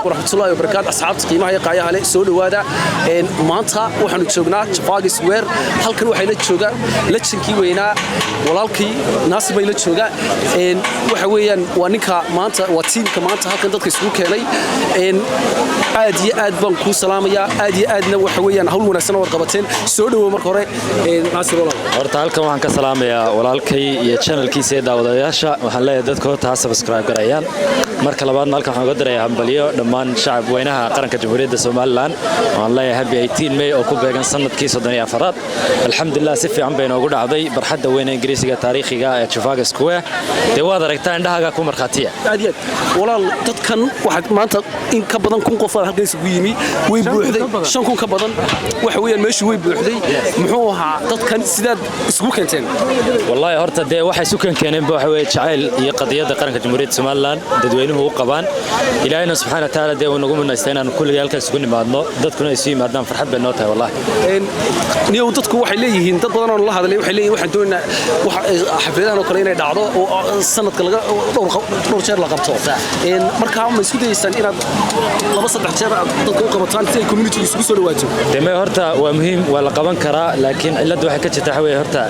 ورحمة الله وبركاته أصحاب قيمة هي قاية عليه سود وهذا مانتا وحنا تشوفنا شفاق سوير هالكن وحنا تشوفنا لتشنكي وينا ولالكي ناس بيلا تشوفنا وحويا ونكها مانتا وتيم كمانتا هالكن ضد كسبوك علي آدي بنكو سلامية آدي وحويا هول ونسنا ورقبتين سود ومركورة ناصر الله horta halkan waxaan ka salaamayaa walaalkay iyo channelkiisa daawadayaasha waxaan leeyahay dadka taa subscribe garayaan marka labaadna halkan waxaan uga dirayaa hambaliyo dhammaan shacab weynaha qaranka Jamhuuriyadda Soomaaliland waxaan leeyahay happy 18 May oo ku beegan sanadkii 34 alxamdulillah si fiican bay noogu dhacday barxadda weyn ee Ingiriisiga taariikhiga ee Trafalgar Square deewaad aragtaa indhahaaga ku marxatiya aadiyad walaal dadkan waxa maanta in ka badan kun qof halkan isugu yimi way buuxday 5 kun ka badan waxa weeyaan meeshu way buuxday muxuu ahaa dadkan sidaad isku keenteen wallahi horta de waxay isu keeneen waxa weey jacayl iyo qadiyada qaranka Jamhuuriyadda Soomaaliland dadweynuhu u qabaan ilaahayna subhanahu wa ta'ala de uu nagu munaystay inaan kulliga halkaas isugu nimaadno dadkuna ay soo yimaadaan farxad bay noo tahay wallahi niyow dadku waxay leeyihiin dad badan oo la hadlay waxay leeyihiin waxaan doonaynaa wax xafladahan oo kale inay dhacdo oo sanadka laga dhowr jeer la qabto markaa ma isku dayeysaan inaad laba saddex jeer dadku u qabataan si ay community isugu soo dhawaato deme horta waa muhiim waa la qaban karaa laakiin ciladu waxay ka jirtaa waxa weey horta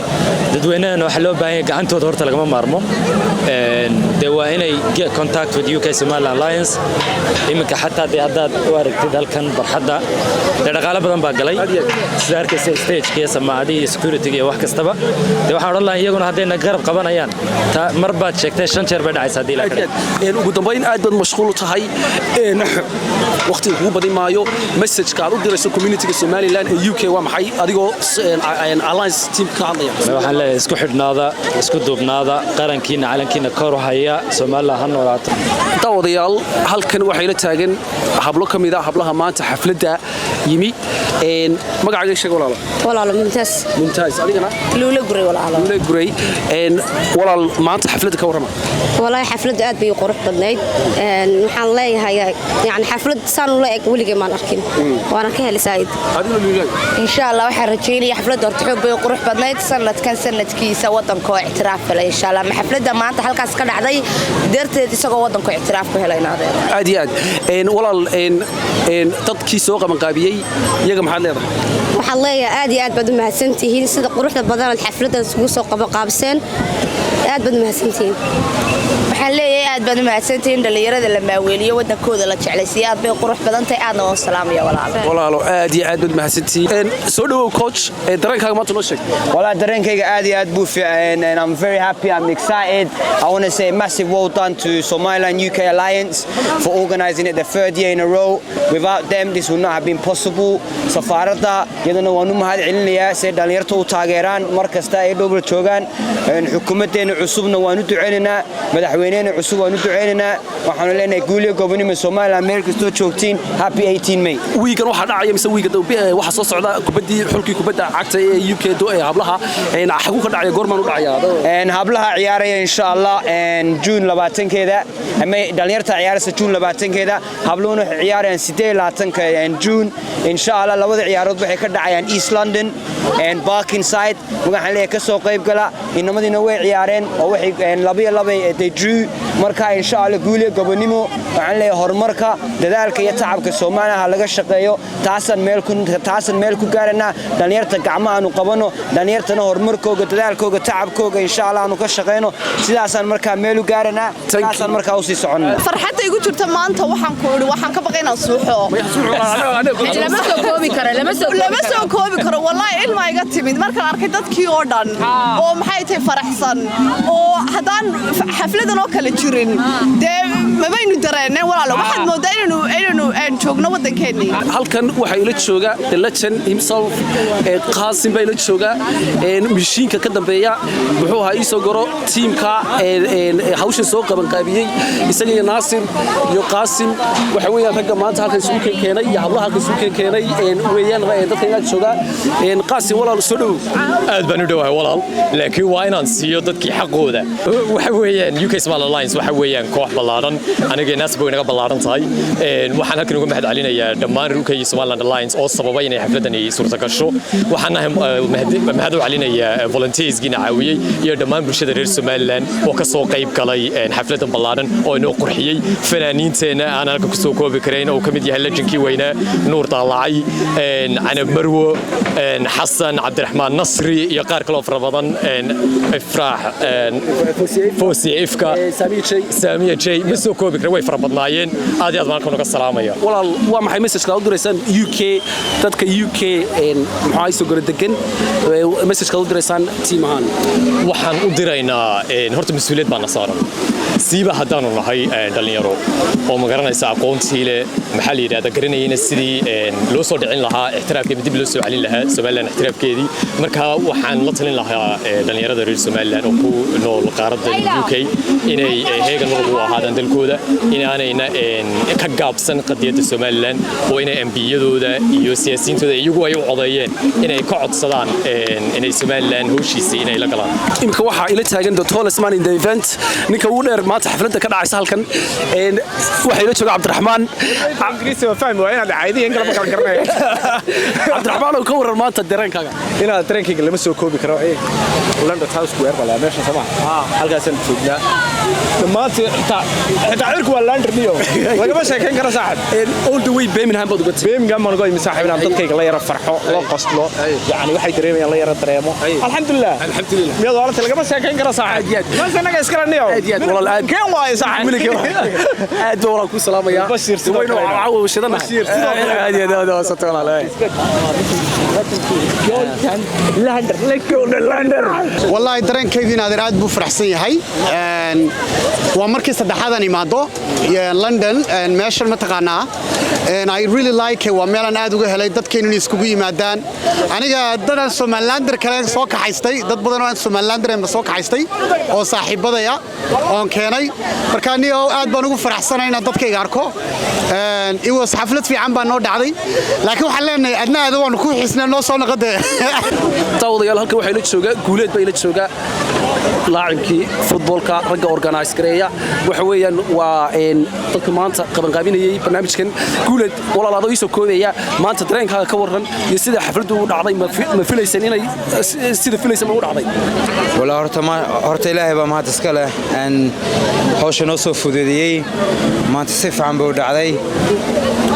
dadweynaha waxa loo baahan yahay gacantooda horta lagama maarmo de waa inay get contact with UK Somaliland Alliance iminka xataa de hadaad u aragtid halkan barxadda dhaqaale badan baa galay sida arkaysa stage-ka samaacadii iyo security-ga iyo wax kastaba de waxaan oran lahaa iyaguna hadayna garab qabanayaan ta mar baad sheegtay 5 jeer bay dhacaysaa hadii la kale ugu dambeyn aad baad mashquul u tahay waqti ugu badin maayo message-ka aad u dirayso community-ga Somaliland ee UK waa maxay adigoo alliance team ka hadlaya waxaan leeyahay isku xidhnaada isku duubnaada qarankiina calankiina kor u haya Soomaaliland ha noolaato daawadayaal halkan waxay la taagan hablo kamid ah hablaha maanta xafladda yimi magacaaga sheeg walaalo mumtaaz adigana luula guray walaal maanta xafladda ka warrama wallahi xafladda aad bay qurux badnayd waxaan leeyahay yani xaflad saan u leeyahay wiligeed maan arkin waana ka helay saayid adiga luula insha Allah waxaan rajaynayaa xafladda horta xoog bay qurux badnayd sanadkiisa wadanka oo ictiraaf helay insha Allah xafladda maanta halkaas ka dhacday darteed isagoo wadanka ictiraaf ku helay aad iyo aad walaal dadkii soo qaban qaabiyay iyaga maxaad leedahay waxaan leeyahay aad iyo aad baad u mahadsantihiin sida quruxda badan ee xafladda isugu soo qaban qaabseen aad baad u mahadsantihiin waxaan leeyahay aad baad u mahadsantihiin dhalinyarada la maaweeliyo wadankooda la jeclaysiyo aad bay qurux badan tahay aadna oo salaamaya walaalo aad iyo aad baad u mahadsantihiin soo dhawow coach dareenkaaga maanta noo sheeg wallahi dareenkayga aad iyo aad buu fiican and I'm very happy I'm excited I want to say a massive well done to Somaliland UK Alliance for organizing it the third year in a row without them this would not have been possible safaarada iyadana waan u mahad celinayaa si dhalinyarta u taageeraan markasta ay dhowr joogaan xukuumadeena cusubna waan u duceynaynaa madaxweynaha cusub waan u duceynaynaa waxaan leenahay guuliyo gobonimo Soomaaliland meel kasta joogtiin happy 18 May wiigan waxa dhacaya mise wiiga waxa soo socda kubadii xulkii kubadda cagta ee UK hablaha xagu ka dhacaya goormaan u dhacaya hablaha ciyaaraya insha Allah June 20keeda ama dhalinyarta ciyaaraysa June 20keeda habluhuna ciyaarayaan 28 June insha Allah labada ciyaarood waxay ka dhacayaan East London and Barkingside waxaan leeyahay ka soo qayb gala inamadina way ciyaareen oo waxay laba they drew marka insha Allah guuliyo gobonimo waxaan leeyahay horumarka dadaalka iyo tacabka Soomaaliya laga shaqeeyo taasan meel ku gaarana dhalinyarta gacmaha aanu qabano dhalinyartana horumarkooda dadaalkooda tacabkooda insha Allah aanu ka shaqeyno sidaasaan marka meel u gaarana taasan marka u sii socono farxadda igu jirta maanta waxaan ka baqaynaa suuxo lama soo koobi karo wallahi ilma iga timid markaan arkay dadkii oo dhan oo maxay tahay faraxsan oo hadaan xafladan oo kale jirin de mabaynu dareeneen walaalo waxaad moodaa inaynu joogno wadankeennii halkan waxa ila jooga the legend himself Qaasim bay la jooga mishiinka ka dambeeya wuxuu ahaa isoo goro teamka hawsha soo qaban qaabiyay isaga iyo Naasir iyo Qaasim waxa weeyaan ragga maanta halkan isugu keenay iyo hablaha halkan isugu keenay weeyaan dadka inaad jooga Qaasim walaal soo dhaw aad baan u dhawahay walaal laakiin waa inaan siiyo dadkii xaqooda waxa weeyaan UK Somaliland Alliance waxa weeyaan koox ballaaran aniga naas buu inaga ballaaran tahay waxaan halkan uga mahad celinayaa dhammaan UK Somaliland Alliance oo sababay inay xafladan ay suurta gasho waxaan mahad u celinayaa volunteers-giina caawiyay iyo dhammaan bulshada reer Somaliland oo ka soo qayb galay xafladan ballaaran oo inoo qurxiyay fanaaniinteena aan halka ku soo koobi karayn oo kamid yahay legendkii weynaa Nuur Daalacay Canab Marwo Xasan Cabdiraxmaan Nasri iyo qaar kale oo fara badan Ifraax Fawzi Ifka Saamiya Jay ma soo koobi karay way fara badnaayeen aad iyo aad baan ka salaamaya walaal waa maxay message-ka u diraysan UK dadka UK maxay soo gala degan message-ka u diraysan team ahaan waxaan u diraynaa horta mas'uuliyad baan saaran siiba haddaanu nahay dhalinyaro oo ma garanaysa aqoontii leh maxaa la yiraahdaa garanayna sidii loo soo dhicin lahaa ixtiraafkeeda dib loo soo celin lahaa Somaliland ixtiraafkeedii marka waxaan la talin lahaa dhalinyarada reer Somaliland oo ku nool qaaradda UK inay heegan ugu ahaadaan dalkooda inaanayna ka gaabsan qadiyadda Somaliland oo inay ambiyadooda iyo siyaasiyiintooda iyagu ay u codeeyeen inay ka codsadaan inay Somaliland hawshiisa inay la galaan imka waxa ila taagan the tallest man in the event ninka ugu dheer maanta xafladda ka dhacaysa halkan waxa ila jooga Cabdiraxmaan ingiriisi waa fahmi waa inaad caadiyan kala kala garanay Cabdiraxmaan oo ka waran maanta dareenkaaga inaad dareenkayga lama soo koobi karo London House Square bala meesha sama halkaas aan joognaa maanta xitaa cirku waa London iyo lagama sheekayn karo saaxib all the way Birmingham baad uga tagtay Birmingham ma noqon saaxiibna dadkayga la yara farxo loo qoslo yani waxay dareemayaan la yara dareemo alxamdulillah miyad walaal lagama sheekayn karo saaxib ma sanaga iskala niyo walaal aad keen waay saaxib aad baa walaal ku salaamaya bashir sidoo kale caawa washadana aad iyo aad wasato walaal والله درين كيفين هذا راد بفرحسين هاي waa markii saddexaad aan imaado London meesha ma taqaanaa and I really like it waa meel aan aad uga helay dadkeenu inay iskugu yimaadaan aniga dadan Somalilander kale soo kaxaystay dad badan oo Somalilander ma soo kaxaystay oo saaxiibadaya oo keenay marka aniga aad baan ugu faraxsanahay in dadkayga arko it was xaflad fiican baa noo dhacday laakiin waxaan leenahay adna aad waan ku xisnaa noo soo noqday tawadayaal halka waxa la jooga guuleed bay la jooga laacibkii footballka ragga organize gareeya waxa weeyaan waa dadka maanta qaban qaabinayay barnaamijkan guuleed walaalaado isoo koobaya maanta dareenkaaga ka waran iyo sida xafladdu u dhacday ma filaysan inay sida filaysan u dhacday wala horta ilaahay baa mahad iska leh aan hawsha noo soo fududeeyay maanta si fiican buu dhacday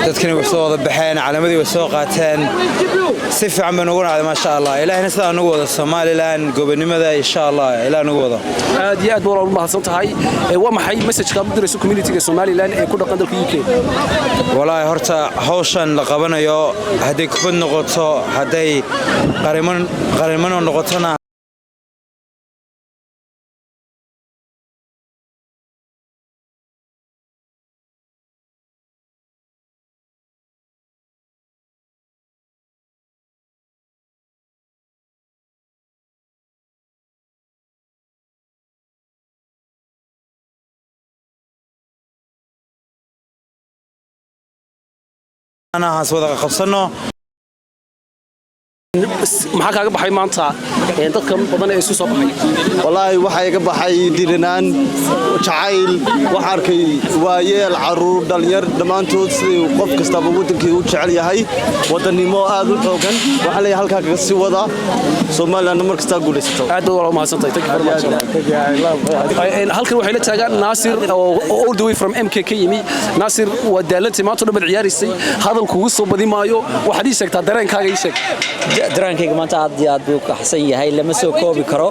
dadkani way soo wada baxeen calaamadii way soo qaateen si fiican baan ugu dhacday ma sha Allah ilaahayna sidaa nagu wada Somaliland gobonimada insha Allah ilaa nagu wada aad iyo aad baa u mahadsan tahay waa maxay message-ka u dirayso community-ga Somaliland ee ku dhaqan dalka UK walaahi horta hawshan la qabanayo haday kubad noqoto haday qariman noqotona أنا هسوي قبصنا maxaa kaaga baxay maanta dadka badan ee isu soo baxay wallahi waxa iga baxay dirinaan jacayl waxa arkay waayeel caruur dhalinyar dhamaantood sidii qof kasta wadankii u jecel yahay wadanimo aad u xoogan waxa leeyahay halka kaga sii wada Soomaaliland markasta guulaysato aad walaal ma haysantay halkan waxay la taagan Naasir all the way from MKK yimi Naasir waa daalantii maanta dhabad ciyaarisay hadalku ugu soo badi maayo waxaad ii sheegtaa dareenkaaga ii sheeg dareenkayga maanta aad buu ka xasan yahay lama soo koobi karo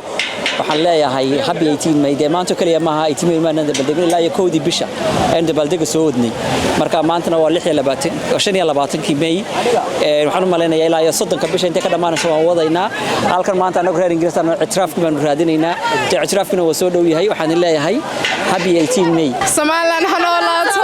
waxaan leeyahay happy 18 May maanta kaliya maaha 18 May maanta dabaldeg ilaa iyo koodii bisha aan dabaldeg soo wadnay marka maantana waa 25 May waxaan u maleynayaa ilaa iyo 30 bisha inta ka dhamaanayso waan wadaynaa halkan maanta anagu reer Ingiriis aan ictiraafku baan raadinaynaa ictiraafkuna waa soo dhow yahay waxaan leeyahay happy 18 May Somaliland ha noolaato